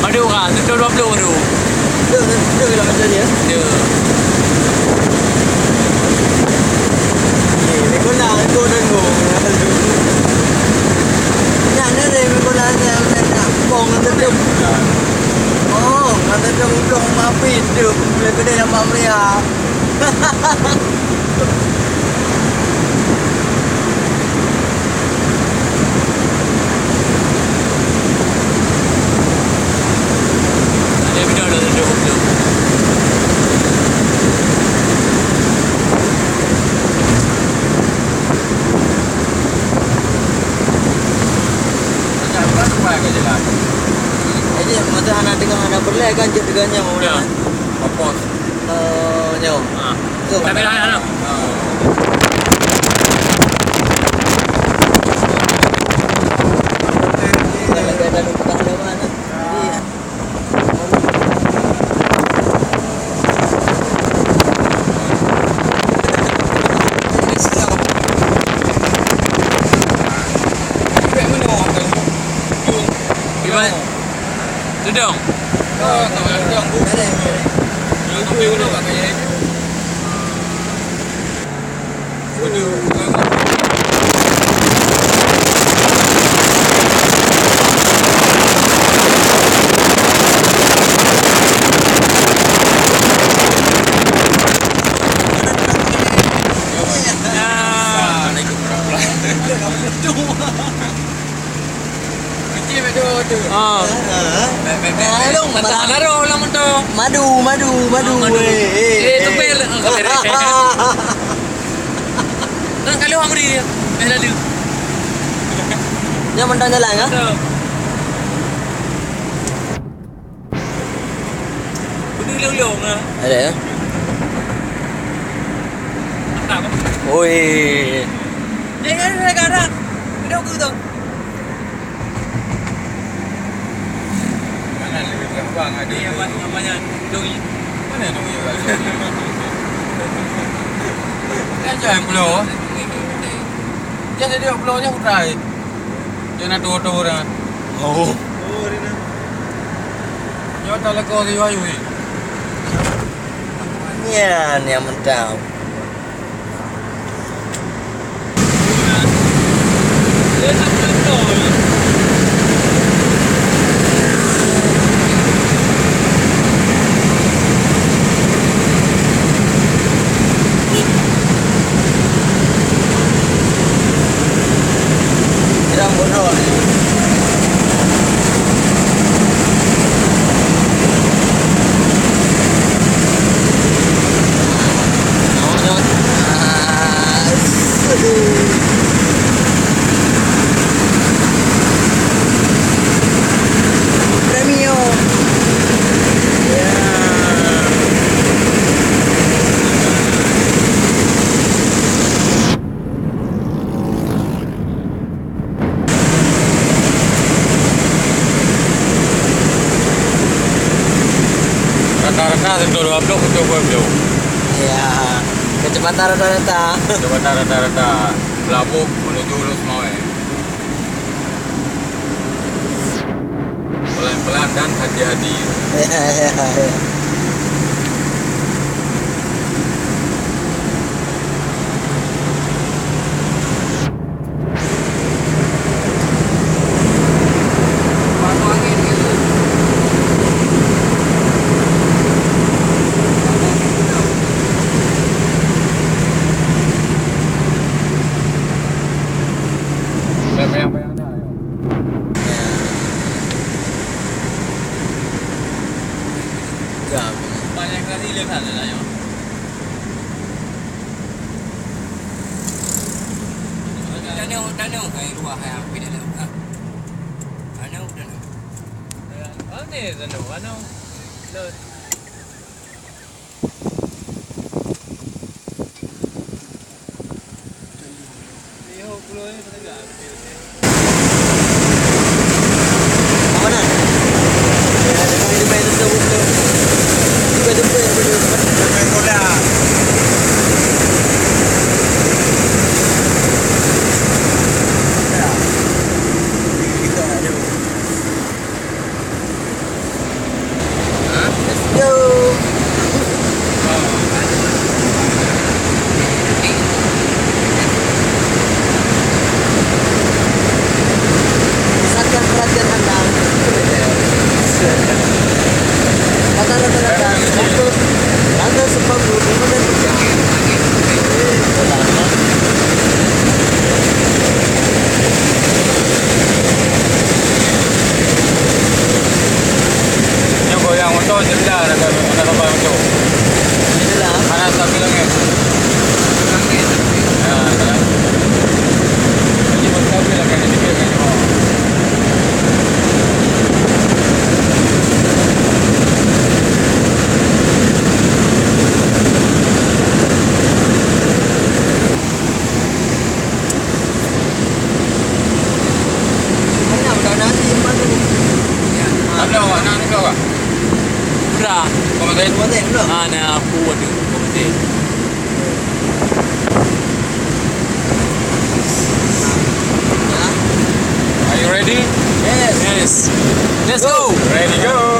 Ada orang, tu 20 tu. Dia lah macam dia. Dia. Ni kau nak aku dengar. Nak ni kau nak bong nanti. Oh, nanti dong mapit tu. Boleh kedai nampak meriah. Ada video dah 20. Jadi masa anak tengah anak berlai kan je dengannya Ya. Apa? Nyo. Tu. Tapi anak. Kalau ada dalam petang lewan. Tudung. Madu. Tu bel. Kan kalau orang dia. Lalu. Yang mentang jalan ah. Benda long-long ah. Ada ya. Tak apa. Oi. Jangan garang. Video ke tu? Mana lebih gampang ada Yang banyak doi. mana dong ya. Kan jangan pulau. Jangan dia pulaunya utrai. Jangan ada orang. Oh. Yo tak leko di wayu ni. Yan yang mentang. Dia tak betul. Tidak bodoh. Rata-rata itu 20 ke 20. Ya. Kecepatan rata-rata. Kecepatan rata-rata Labuk menuju Lus Mawe. Pelan-pelan dan hati-hati. Ya. Bayang-bayang dah. Jam. Banyak kali lihat lah yo. Danau kayak luar yang pindah tu. Danau. Ni danau. Laut. Yo pulau ni pada Mana? Ya, ada main tu. Main bola. Kita kah? Sudah. Kau matiin? Buatin belum? Mana aku ada komedi. Ya. Are you ready? Yes. Yes. Let's go. Ready go.